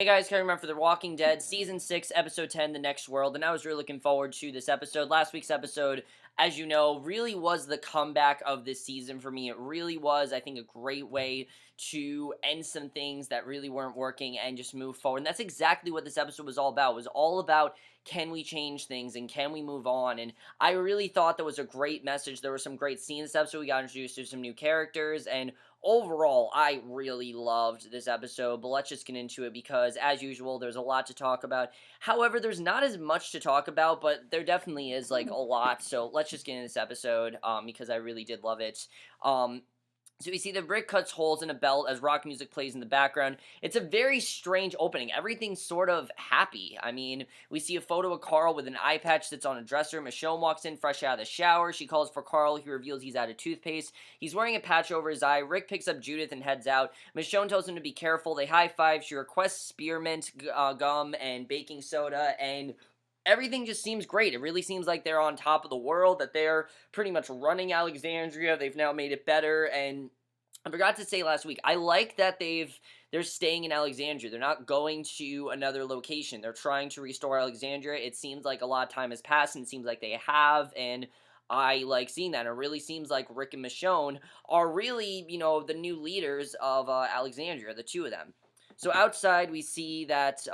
Hey guys, coming around for The Walking Dead, Season 6, Episode 10, The Next World, and I was really looking forward to this episode. Last week's episode, as you know, really was the comeback of this season for me. It really was, I think, a great way to end some things that really weren't working and just move forward. And that's exactly what this episode was all about. It was all about, can we change things and can we move on? And I really thought that was a great message. There were some great scenes this episode. We got introduced to some new characters, and overall, I really loved this episode, but let's just get into it because, as usual, there's a lot to talk about. However, there's not as much to talk about, but there definitely is, like, a lot, so let's just get into this episode, because I really did love it. So we see that Rick cuts holes in a belt as rock music plays in the background. It's a very strange opening. Everything's sort of happy. I mean, we see a photo of Carl with an eye patch that's on a dresser. Michonne walks in fresh out of the shower. She calls for Carl. He reveals he's out of toothpaste. He's wearing a patch over his eye. Rick picks up Judith and heads out. Michonne tells him to be careful. They high-five. She requests spearmint gum and baking soda, and everything just seems great. It really seems like they're on top of the world, that they're pretty much running Alexandria. They've now made it better, and I forgot to say last week, I like that they're staying in Alexandria. They're not going to another location. They're trying to restore Alexandria. It seems like a lot of time has passed, and it seems like they have, and I like seeing that. It really seems like Rick and Michonne are really, the new leaders of Alexandria, the two of them. So outside, we see that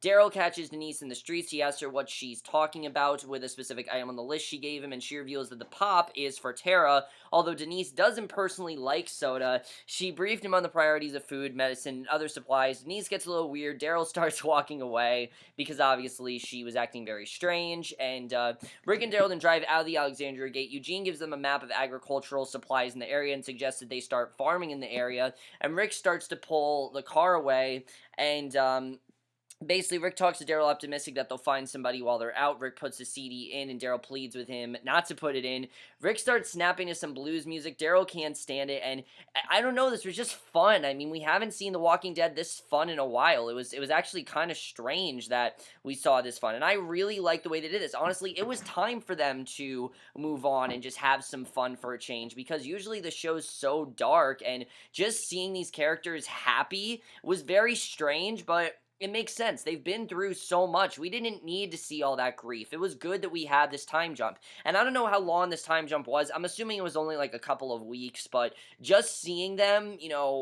Daryl catches Denise in the streets. He asks her what she's talking about with a specific item on the list she gave him, and she reveals that the pop is for Tara. Although Denise doesn't personally like soda, she briefed him on the priorities of food, medicine, and other supplies. Denise gets a little weird. Daryl starts walking away because obviously she was acting very strange, and Rick and Daryl then drive out of the Alexandria gate. Eugene gives them a map of agricultural supplies in the area and suggests that they start farming in the area, and Rick starts to pull the car away, and basically, Rick talks to Daryl, optimistic that they'll find somebody while they're out. Rick puts the CD in, and Daryl pleads with him not to put it in. Rick starts snapping to some blues music. Daryl can't stand it, and I don't know, this was just fun. I mean, we haven't seen The Walking Dead this fun in a while. It was actually kind of strange that we saw this fun, and I really like the way they did this. Honestly, it was time for them to move on and just have some fun for a change, because usually the show's so dark, and just seeing these characters happy was very strange, but it makes sense. They've been through so much. We didn't need to see all that grief. It was good that we had this time jump. And I don't know how long this time jump was. I'm assuming it was only like a couple of weeks, but just seeing them,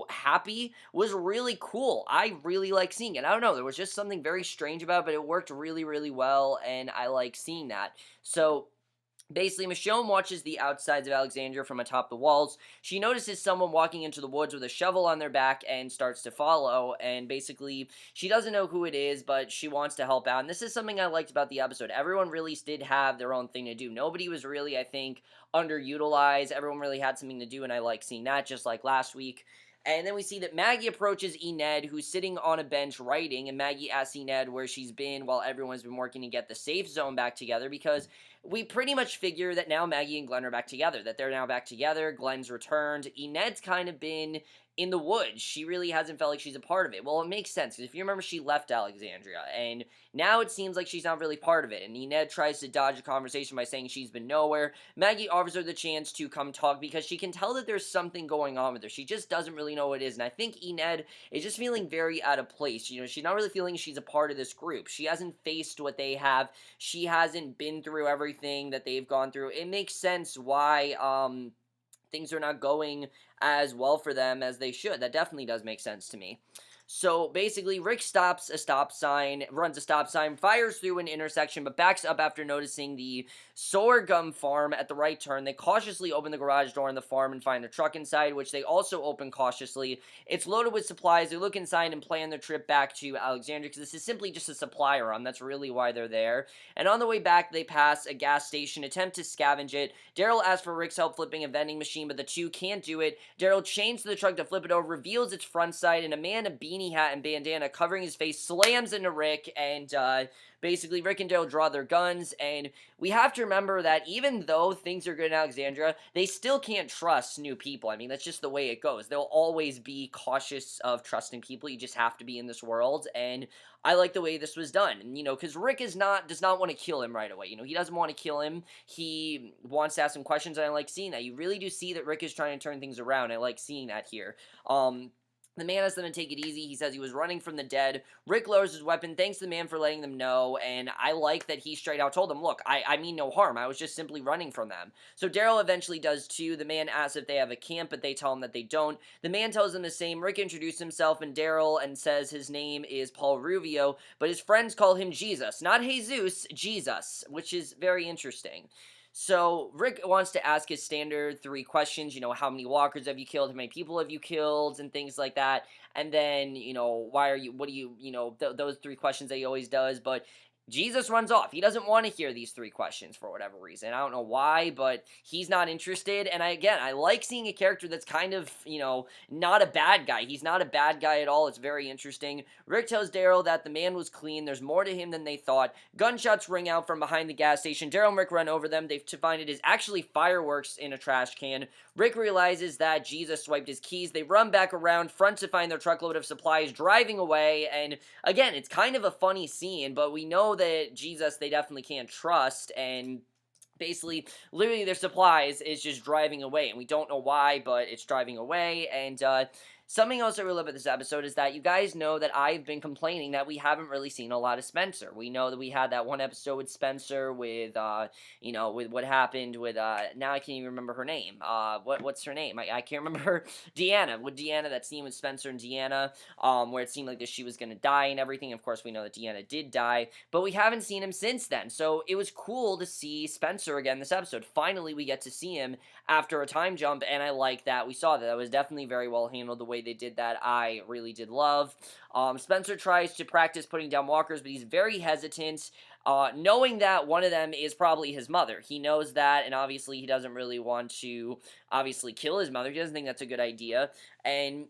happy was really cool. I really like seeing it. I don't know. There was just something very strange about it, but it worked really, really well, and I like seeing that. So basically, Michonne watches the outsides of Alexandria from atop the walls. She notices someone walking into the woods with a shovel on their back and starts to follow, and basically, she doesn't know who it is, but she wants to help out, and this is something I liked about the episode. Everyone really did have their own thing to do. Nobody was really, I think, underutilized. Everyone really had something to do, and I like seeing that, just like last week. And then we see that Maggie approaches Enid, who's sitting on a bench writing, and Maggie asks Enid where she's been while everyone's been working to get the safe zone back together, because we pretty much figure that now Maggie and Glenn are back together, that they're now back together. Glenn's returned. Enid's kind of been in the woods. She really hasn't felt like she's a part of it. Well, it makes sense, because if you remember, she left Alexandria, and now it seems like she's not really part of it, and Enid tries to dodge the conversation by saying she's been nowhere. Maggie offers her the chance to come talk, because she can tell that there's something going on with her. She just doesn't really know what it is, and I think Enid is just feeling very out of place. She's not really feeling she's a part of this group. She hasn't faced what they have. She hasn't been through everything that they've gone through. It makes sense why, things are not going as well for them as they should. That definitely does make sense to me. So basically, Rick stops a stop sign, runs a stop sign, fires through an intersection, but backs up after noticing the sorghum farm at the right turn. They cautiously open the garage door in the farm and find a truck inside, which they also open cautiously. It's loaded with supplies. They look inside and plan their trip back to Alexandria, because this is simply just a supply run. That's really why they're there. And on the way back, they pass a gas station, attempt to scavenge it. Daryl asks for Rick's help flipping a vending machine, but the two can't do it. Daryl chains to the truck to flip it over, reveals its front side, and a man in a beanie hat and bandana covering his face slams into Rick, and basically Rick and Daryl draw their guns. And we have to remember that even though things are good in Alexandria, they still can't trust new people. I mean, that's just the way it goes. They'll always be cautious of trusting people. You just have to be in this world, and I like the way this was done. And, because Rick does not want to kill him right away. He doesn't want to kill him. He wants to ask some questions, and I like seeing that. You really do see that Rick is trying to turn things around. I like seeing that here. The man asks them to take it easy. He says he was running from the dead. Rick lowers his weapon, thanks the man for letting them know, and I like that he straight out told them, look, I mean no harm. I was just simply running from them. So Daryl eventually does too. The man asks if they have a camp, but they tell him that they don't. The man tells them the same. Rick introduces himself and Daryl and says his name is Paul Ruvio, but his friends call him Jesus. Not Jesus, Jesus, which is very interesting. So Rick wants to ask his standard three questions, how many walkers have you killed, how many people have you killed, and things like that. And then, why are you, what do you, those three questions that he always does. But Jesus runs off. He doesn't want to hear these three questions for whatever reason. I don't know why, but he's not interested. And I like seeing a character that's kind of, not a bad guy. He's not a bad guy at all. It's very interesting. Rick tells Daryl that the man was clean. There's more to him than they thought. Gunshots ring out from behind the gas station. Daryl and Rick run over them. They find it is actually fireworks in a trash can. Rick realizes that Jesus swiped his keys. They run back around, front to find their truckload of supplies, driving away. And again, it's kind of a funny scene, but we know that Jesus they definitely can't trust, and basically, literally their supplies is just driving away, and we don't know why, but it's driving away. And something else I really love about this episode is that you guys know that I've been complaining that we haven't really seen a lot of Spencer. We know that we had that one episode with Spencer with with what happened with now I can't even remember her name. What's her name? I can't remember. Deanna. With Deanna, that scene with Spencer and Deanna, where it seemed like that she was gonna die and everything. Of course, we know that Deanna did die, but we haven't seen him since then. So it was cool to see Spencer again this episode. Finally, we get to see him after a time jump, and I like that we saw that. That was definitely very well handled. The way they did that, I really did love. Spencer tries to practice putting down walkers, but he's very hesitant, knowing that one of them is probably his mother. He knows that, and obviously he doesn't really want to, obviously, kill his mother. He doesn't think that's a good idea, and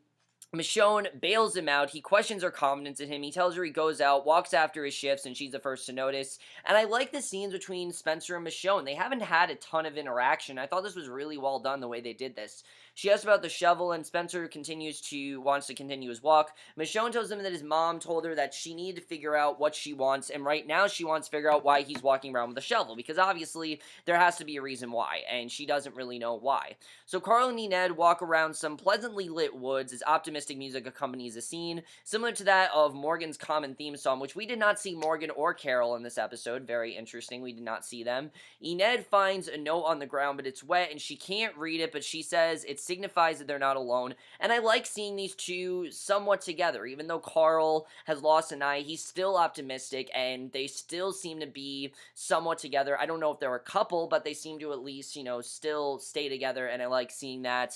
Michonne bails him out. He questions her confidence in him. He tells her he goes out, walks after his shifts, and she's the first to notice. And I like the scenes between Spencer and Michonne. They haven't had a ton of interaction. I thought this was really well done the way they did this. She asks about the shovel, and Spencer wants to continue his walk. Michonne tells him that his mom told her that she needed to figure out what she wants, and right now she wants to figure out why he's walking around with a shovel, because obviously there has to be a reason why, and she doesn't really know why. So Carl and Enid walk around some pleasantly lit woods as optimistic music accompanies the scene, similar to that of Morgan's common theme song, which we did not see Morgan or Carol in this episode. Very interesting, we did not see them. Enid finds a note on the ground, but it's wet, and she can't read it, but she says it signifies that they're not alone, and I like seeing these two somewhat together. Even though Carl has lost an eye, he's still optimistic, and they still seem to be somewhat together. I don't know if they're a couple, but they seem to at least, still stay together, and I like seeing that.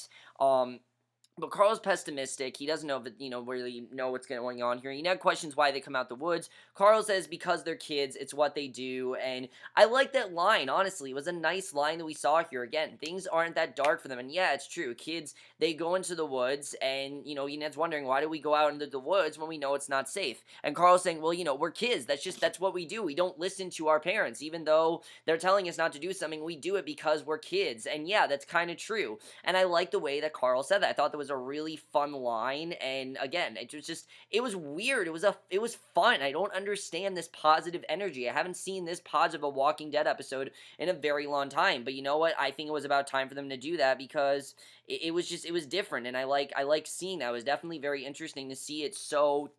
But Carl's pessimistic. He doesn't know if really know what's going on here. Enid questions why they come out the woods. Carl says because they're kids, it's what they do. And I like that line, honestly. It was a nice line that we saw here. Again, things aren't that dark for them. And yeah, it's true. Kids, they go into the woods, and, Enid's wondering, why do we go out into the woods when we know it's not safe? And Carl's saying, well, we're kids. That's what we do. We don't listen to our parents. Even though they're telling us not to do something, we do it because we're kids. And yeah, that's kind of true. And I like the way that Carl said that. I thought that was a really fun line, and again, it was weird. It was fun. I don't understand this positive energy. I haven't seen this positive a Walking Dead episode in a very long time, but you know what? I think it was about time for them to do that, because it was different, and I like seeing that. It was definitely very interesting to see it so,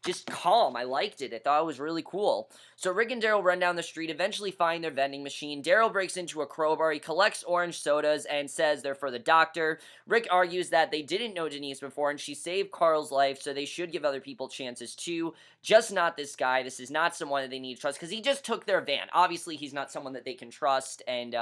just calm. I liked it. I thought it was really cool. So Rick and Daryl run down the street, eventually find their vending machine. Daryl breaks into a crowbar. He collects orange sodas and says they're for the doctor. Rick argues that they didn't know Denise before, and she saved Carl's life, so they should give other people chances too. Just not this guy. This is not someone that they need to trust, because he just took their van. Obviously, he's not someone that they can trust, and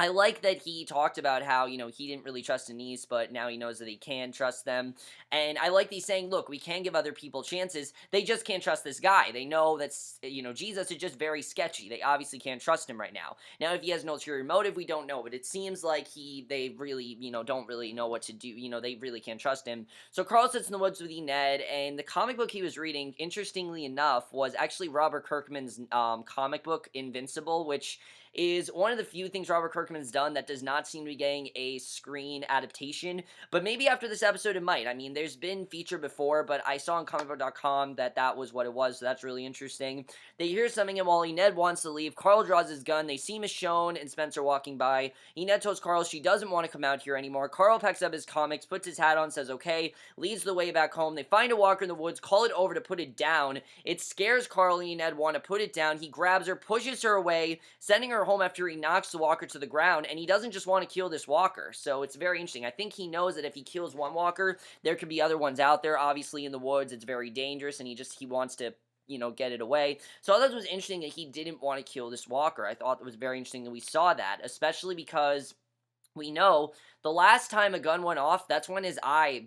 I like that he talked about how, he didn't really trust Denise, but now he knows that he can trust them. And I like that he's saying, look, we can give other people chances. They just can't trust this guy. They know that's, Jesus is just very sketchy. They obviously can't trust him right now. Now, if he has an ulterior motive, we don't know. But it seems like they really, don't really know what to do. They really can't trust him. So Carl sits in the woods with Enid, and the comic book he was reading, interestingly enough, was actually Robert Kirkman's comic book, Invincible, which is one of the few things Robert Kirkman's done that does not seem to be getting a screen adaptation, but maybe after this episode it might. I mean, there's been featured before, but I saw on comicbook.com that that was what it was, so that's really interesting. They hear something in Wally. Ned wants to leave. Carl draws his gun. They see Michonne and Spencer walking by. Ned tells Carl she doesn't want to come out here anymore. Carl packs up his comics, puts his hat on, says okay, leads the way back home. They find a walker in the woods, call it over to put it down. It scares Carl and Ned want to put it down. He grabs her, pushes her away, sending her home after he knocks the walker to the ground, and he doesn't just want to kill this walker, so it's very interesting. I think he knows that if he kills one walker, there could be other ones out there. Obviously, in the woods, it's very dangerous, and he wants to get it away. So I thought it was interesting that he didn't want to kill this walker. I thought it was very interesting that we saw that, especially because we know the last time a gun went off, that's when his eye,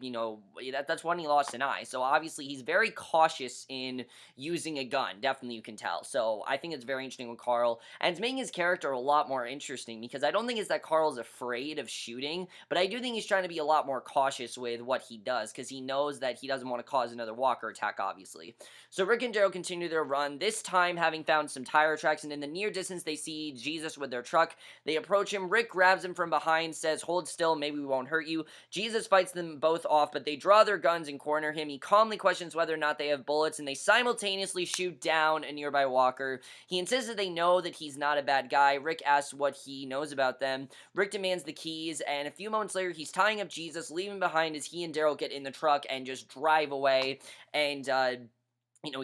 that's when he lost an eye. So obviously he's very cautious in using a gun. Definitely you can tell. So I think it's very interesting with Carl. And it's making his character a lot more interesting because I don't think it's that Carl's afraid of shooting, but I do think he's trying to be a lot more cautious with what he does because he knows that he doesn't want to cause another walker attack, obviously. So Rick and Daryl continue their run, this time having found some tire tracks, and in the near distance they see Jesus with their truck. They approach him. Rick grabs him from behind, says, hold still, maybe we won't hurt you. Jesus fights them both off, but they draw their guns and corner him. He calmly questions whether or not they have bullets, and they simultaneously shoot down a nearby walker. He insists that they know that he's not a bad guy. Rick asks what he knows about them. Rick demands the keys, and a few moments later, he's tying up Jesus, leaving behind as he and Daryl get in the truck and just drive away, and,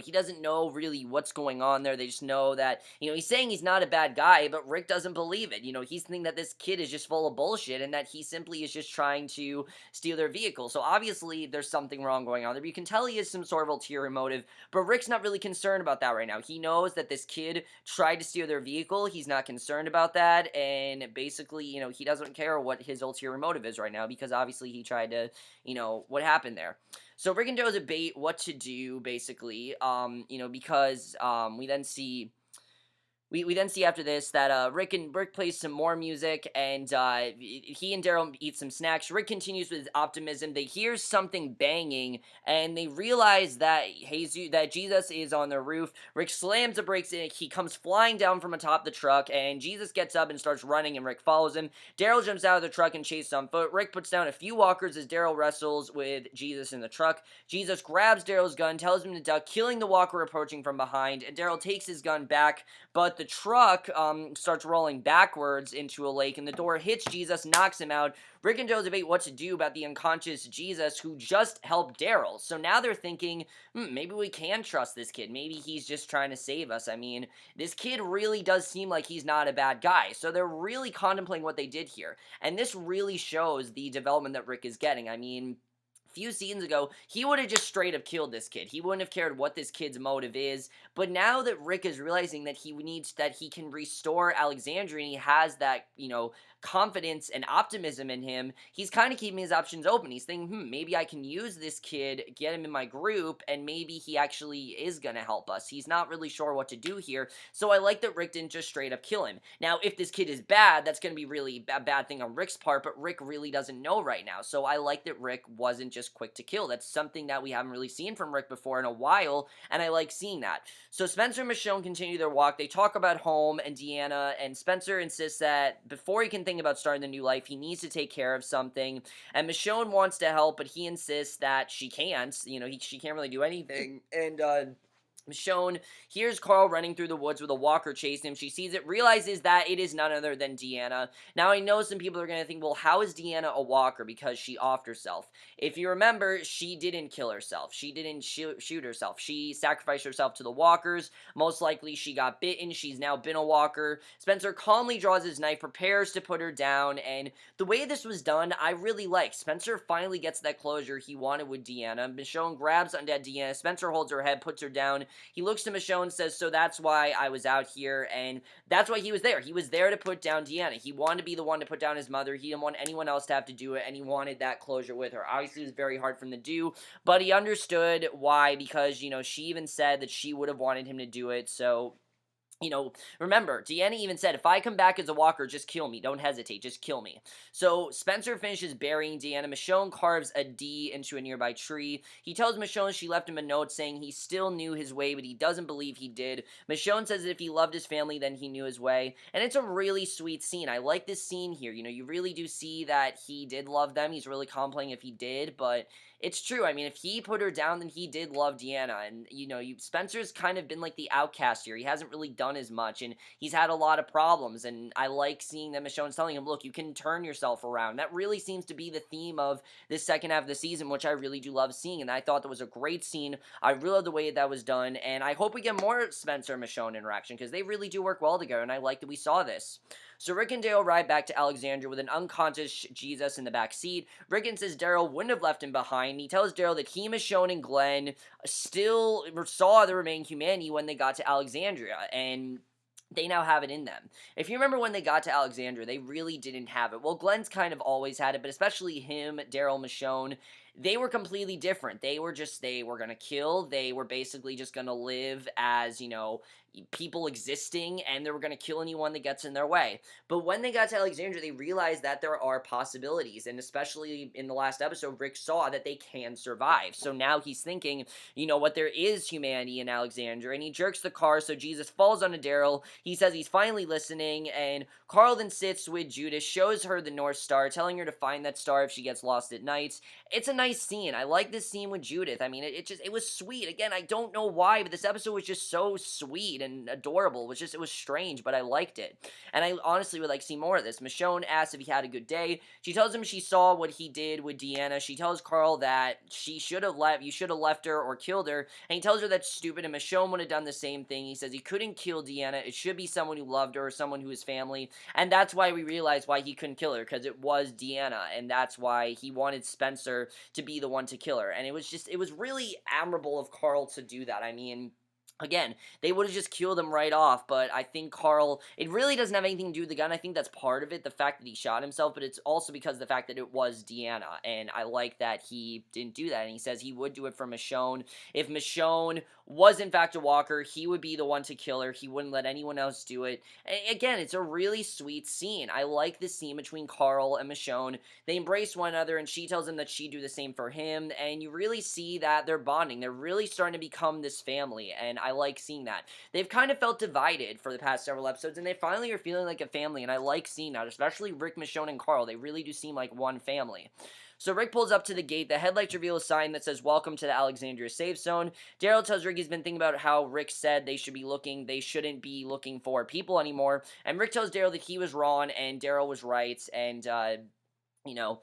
he doesn't know really what's going on there. They just know that, he's saying he's not a bad guy, but Rick doesn't believe it. He's thinking that this kid is just full of bullshit and that he simply is just trying to steal their vehicle. So obviously there's something wrong going on there. But you can tell he has some sort of ulterior motive, but Rick's not really concerned about that right now. He knows that this kid tried to steal their vehicle. He's not concerned about that. And basically, he doesn't care what his ulterior motive is right now because obviously he tried to, what happened there. So Rick and Joe debate what to do, basically, because we then see we then see after this that Rick plays some more music, and he and Daryl eat some snacks. Rick continues with his optimism. They hear something banging, and they realize that Jesus is on the roof. Rick slams the brakes in. He comes flying down from atop the truck, and Jesus gets up and starts running, and Rick follows him. Daryl jumps out of the truck and chases on foot. Rick puts down a few walkers as Daryl wrestles with Jesus in the truck. Jesus grabs Daryl's gun, tells him to duck, killing the walker approaching from behind, and Daryl takes his gun back, but the truck starts rolling backwards into a lake, and the door hits Jesus, knocks him out. Rick and Joe debate what to do about the unconscious Jesus who just helped Daryl. So now they're thinking, maybe we can trust this kid. Maybe he's just trying to save us. I mean, this kid really does seem like he's not a bad guy. So they're really contemplating what they did here. And this really shows the development that Rick is getting. I mean, few seasons ago, he would have just straight up killed this kid. He wouldn't have cared what this kid's motive is. But now that Rick is realizing that he can restore Alexandria and he has that, confidence and optimism in him, he's kind of keeping his options open. He's thinking, maybe I can use this kid, get him in my group, and maybe he actually is going to help us. He's not really sure what to do here. So I like that Rick didn't just straight up kill him. Now, if this kid is bad, that's going to be really a bad thing on Rick's part, but Rick really doesn't know right now. So I like that Rick wasn't just quick to kill. That's something that we haven't really seen from Rick before in a while, and I like seeing that. So Spencer and Michonne continue their walk. They talk about home and Deanna, and Spencer insists that before he can think about starting the new life, he needs to take care of something, and Michonne wants to help, but he insists that she can't. She can't really do anything, and Michonne hears Carl running through the woods with a walker chasing him. She sees it, realizes that it is none other than Deanna. Now, I know some people are going to think, well, how is Deanna a walker? Because she offed herself. If you remember, she didn't kill herself. She didn't shoot herself. She sacrificed herself to the walkers. Most likely, she got bitten. She's now been a walker. Spencer calmly draws his knife, prepares to put her down, and the way this was done, I really like. Spencer finally gets that closure he wanted with Deanna. Michonne grabs undead Deanna. Spencer holds her head, puts her down. He looks to Michonne and says, so that's why I was out here, and that's why he was there. He was there to put down Deanna. He wanted to be the one to put down his mother. He didn't want anyone else to have to do it, and he wanted that closure with her. Obviously, it was very hard for him to do, but he understood why, because, she even said that she would have wanted him to do it, so remember, Deanna even said, if I come back as a walker, just kill me. Don't hesitate. Just kill me. So Spencer finishes burying Deanna. Michonne carves a D into a nearby tree. He tells Michonne she left him a note saying he still knew his way, but he doesn't believe he did. Michonne says that if he loved his family, then he knew his way. And it's a really sweet scene. I like this scene here. You really do see that he did love them. He's really complimenting if he did, but it's true. I mean, if he put her down, then he did love Deanna. And, Spencer's kind of been like the outcast here. He hasn't really done as much, and he's had a lot of problems. And I like seeing that Michonne's telling him, look, you can turn yourself around. That really seems to be the theme of this second half of the season, which I really do love seeing. And I thought that was a great scene. I really love the way that was done. And I hope we get more Spencer and Michonne interaction, because they really do work well together. And I like that we saw this. So Rick and Dale ride back to Alexandria with an unconscious Jesus in the back seat. Rick says Daryl wouldn't have left him behind. He tells Daryl that he, Michonne, and Glenn still saw the remaining humanity when they got to Alexandria, and they now have it in them. If you remember when they got to Alexandria, they really didn't have it. Well, Glenn's kind of always had it, but especially him, Daryl, Michonne, they were completely different. They were going to kill. They were basically just going to live as, people existing, and they were going to kill anyone that gets in their way. But when they got to Alexandria, they realized that there are possibilities, and especially in the last episode, Rick saw that they can survive. So now he's thinking, what, there is humanity in Alexandria, and he jerks the car, so Jesus falls onto Daryl. He says he's finally listening, and Carl then sits with Judith, shows her the North Star, telling her to find that star if she gets lost at night. It's a nice scene. I like this scene with Judith. I mean, it was sweet. Again, I don't know why, but this episode was just so sweet and adorable. It was strange, but I liked it. And I honestly would like to see more of this. Michonne asks if he had a good day. She tells him she saw what he did with Deanna. She tells Carl that you should have left her or killed her. And he tells her that's stupid, and Michonne would have done the same thing. He says he couldn't kill Deanna. It should be someone who loved her or someone who was family. And that's why we realized why he couldn't kill her, because it was Deanna. And that's why he wanted Spencer to be the one to kill her. And it was really admirable of Carl to do that. I mean, again, they would have just killed him right off, but I think Carl, it really doesn't have anything to do with the gun. I think that's part of it, the fact that he shot himself, but it's also because of the fact that it was Deanna, and I like that he didn't do that, and he says he would do it for Michonne. If Michonne was in fact a walker, he would be the one to kill her. He wouldn't let anyone else do it. And again, it's a really sweet scene. I like this scene between Carl and Michonne. They embrace one another, and she tells him that she'd do the same for him, and you really see that they're bonding. They're really starting to become this family, and I like seeing that. They've kind of felt divided for the past several episodes, and they finally are feeling like a family, and I like seeing that, especially Rick, Michonne, and Carl. They really do seem like one family. So Rick pulls up to the gate. The headlights reveal a sign that says, "Welcome to the Alexandria Safe Zone." Daryl tells Rick he's been thinking about how Rick said they shouldn't be looking for people anymore. And Rick tells Daryl that he was wrong and Daryl was right, and, you know,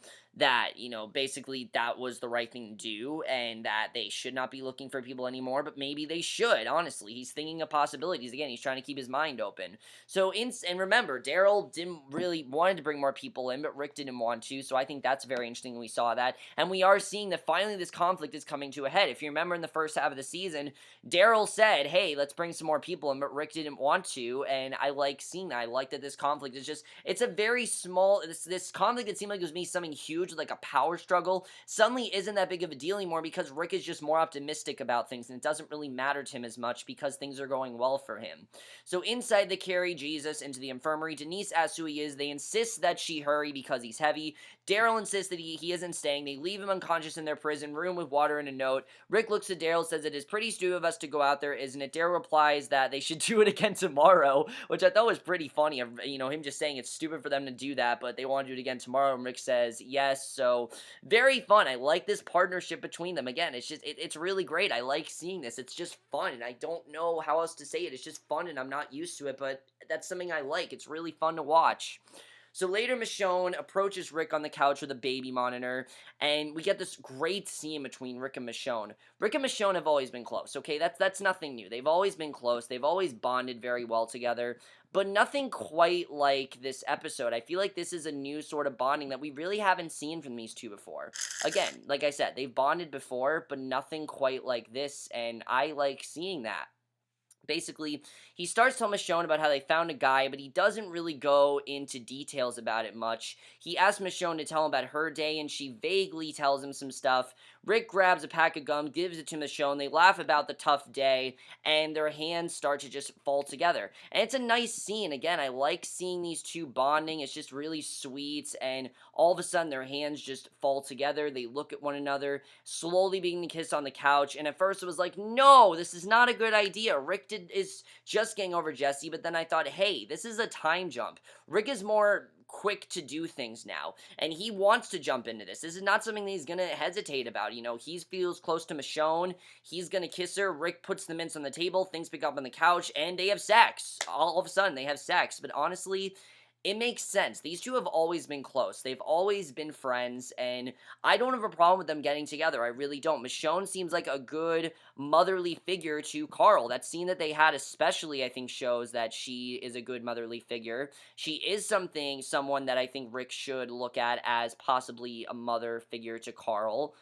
basically that was the right thing to do, and that they should not be looking for people anymore, but maybe they should, honestly. He's thinking of possibilities. Again, he's trying to keep his mind open. And remember, Daryl didn't really wanted to bring more people in, but Rick didn't want to, so I think that's very interesting. We saw that, and we are seeing that finally this conflict is coming to a head. If you remember in the first half of the season, Daryl said, hey, let's bring some more people in, but Rick didn't want to, and I like seeing that. I like that this conflict is it's a very small, this conflict that seemed like it was me something huge, like a power struggle, suddenly isn't that big of a deal anymore, because Rick is just more optimistic about things, and it doesn't really matter to him as much because things are going well for him. So inside, they carry Jesus into the infirmary. Denise asks who he is. They insist that she hurry because he's heavy. Daryl insists that he isn't staying. They leave him unconscious in their prison room with water and a note. Rick looks at Daryl, says it is pretty stupid of us to go out there, isn't it? Daryl replies that they should do it again tomorrow, which I thought was pretty funny, him just saying it's stupid for them to do that, but they want to do it again tomorrow, and Rick says yes. So very fun. I like this partnership between them. Again, it's really great. I like seeing this. It's just fun, and I don't know how else to say it. It's just fun, and I'm not used to it, but that's something I like. It's really fun to watch. So later, Michonne approaches Rick on the couch with a baby monitor, and we get this great scene between Rick and Michonne. Rick and Michonne have always been close, okay? That's nothing new. They've always been close. They've always bonded very well together, but nothing quite like this episode. I feel like this is a new sort of bonding that we really haven't seen from these two before. Again, like I said, they've bonded before, but nothing quite like this, and I like seeing that. Basically, he starts telling Michonne about how they found a guy, but he doesn't really go into details about it much. He asks Michonne to tell him about her day, and she vaguely tells him some stuff. Rick grabs a pack of gum, gives it to Michonne. They laugh about the tough day, and their hands start to just fall together. And it's a nice scene. Again, I like seeing these two bonding. It's just really sweet, and all of a sudden their hands just fall together. They look at one another, slowly beginning to kiss on the couch. And at first it was like, no, this is not a good idea. Rick is just getting over Jesse, but then I thought, hey, this is a time jump. Rick is more quick to do things now, and he wants to jump into this. This is not something that he's gonna hesitate about. He feels close to Michonne. He's gonna kiss her. Rick puts the mints on the table. Things pick up on the couch, and they have sex. All of a sudden, they have sex. But honestly, it makes sense. These two have always been close. They've always been friends, and I don't have a problem with them getting together. I really don't. Michonne seems like a good motherly figure to Carl. That scene that they had especially, I think, shows that she is a good motherly figure. She is someone that I think Rick should look at as possibly a mother figure to Carl.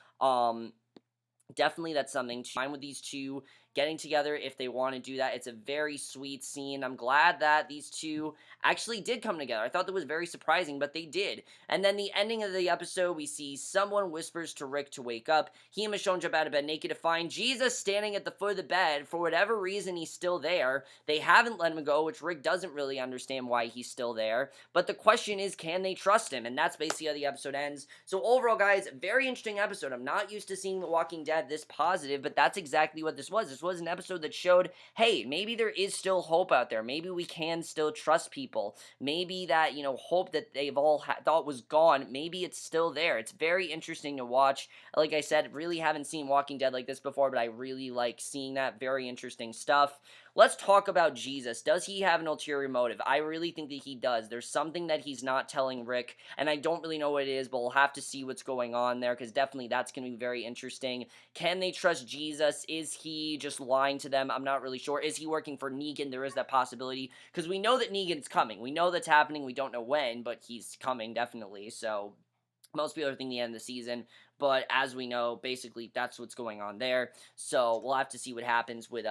Definitely that's something to find with these two getting together if they want to do that. It's a very sweet scene. I'm glad that these two actually did come together. I thought that was very surprising, but they did. And then the ending of the episode, we see someone whispers to Rick to wake up. He and Michonne jump out of bed naked to find Jesus standing at the foot of the bed. For whatever reason, he's still there. They haven't let him go, which Rick doesn't really understand why he's still there. But the question is, can they trust him? And that's basically how the episode ends. So overall, guys, very interesting episode. I'm not used to seeing The Walking Dead this positive, but that's exactly what this was. This was an episode that showed, hey, maybe there is still hope out there. Maybe we can still trust people. Maybe that, hope that they've all thought was gone, maybe it's still there. It's very interesting to watch. Like I said, really haven't seen Walking Dead like this before, but I really like seeing that. Very interesting stuff. Let's talk about Jesus. Does he have an ulterior motive? I really think that he does. There's something that he's not telling Rick, and I don't really know what it is, but we'll have to see what's going on there, because definitely that's going to be very interesting. Can they trust Jesus? Is he just lying to them? I'm not really sure. Is he working for Negan? There is that possibility, because we know that Negan's coming. We know that's happening. We don't know when, but he's coming, definitely. So most people are thinking the end of the season, but as we know, basically that's what's going on there. So we'll have to see what happens with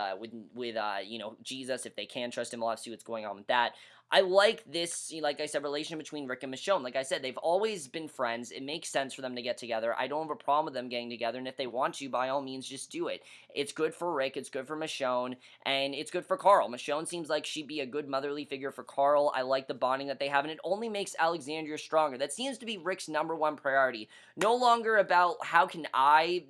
Jesus, if they can trust him. We'll have to see what's going on with that. I like this, like I said, relation between Rick and Michonne. Like I said, they've always been friends. It makes sense for them to get together. I don't have a problem with them getting together, and if they want to, by all means, just do it. It's good for Rick, it's good for Michonne, and it's good for Carl. Michonne seems like she'd be a good motherly figure for Carl. I like the bonding that they have, and it only makes Alexandria stronger. That seems to be Rick's #1 priority. No longer about how can I,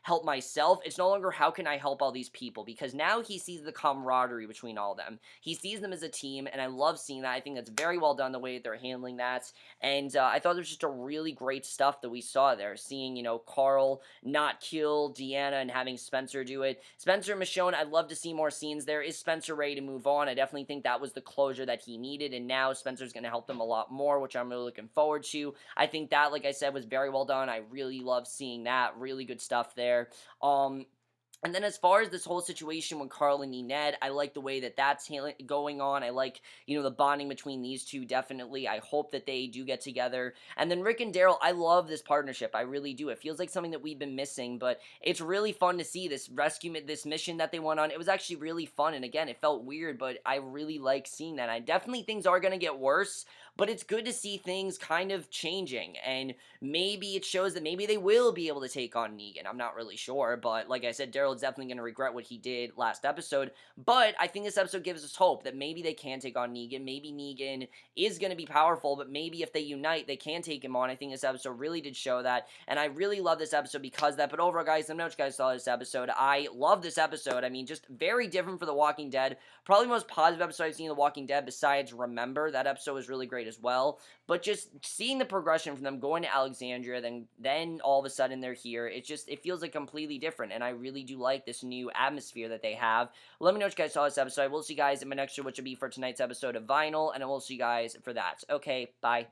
help myself. It's no longer how can I help all these people, because now he sees the camaraderie between all of them. He sees them as a team, and I love seeing that. I think that's very well done, the way they're handling that, and I thought it was just a really great stuff that we saw there, seeing, Carl not kill Deanna and having Spencer do it. Spencer and Michonne, I'd love to see more scenes there. Is Spencer ready to move on? I definitely think that was the closure that he needed, and now Spencer's going to help them a lot more, which I'm really looking forward to. I think that, like I said, was very well done. I really love seeing that. Really good stuff there. And then as far as this whole situation with Carl and Ned, I like the way that that's going on. I like, the bonding between these two, definitely. I hope that they do get together. And then Rick and Daryl, I love this partnership. I really do. It feels like something that we've been missing, but it's really fun to see this this mission that they went on. It was actually really fun, and again, it felt weird, but I really like seeing that. I definitely, things are going to get worse, but it's good to see things kind of changing, and maybe it shows that maybe they will be able to take on Negan. I'm not really sure, but like I said, Daryl is definitely going to regret what he did last episode, but I think this episode gives us hope that maybe they can take on Negan. Maybe Negan is going to be powerful, but maybe if they unite, they can take him on. I think this episode really did show that, and I really love this episode because of that. But overall, guys, let me know what you guys saw this episode. I love this episode. I mean, just very different for The Walking Dead. Probably the most positive episode I've seen in The Walking Dead besides Remember. That episode was really great as well. But just seeing the progression from them going to Alexandria, then all of a sudden they're here, it feels like completely different, and I really do like this new atmosphere that they have. Let me know what you guys saw this episode. We'll see you guys in my next show, which will be for tonight's episode of Vinyl, and I will see you guys for that. Okay, bye.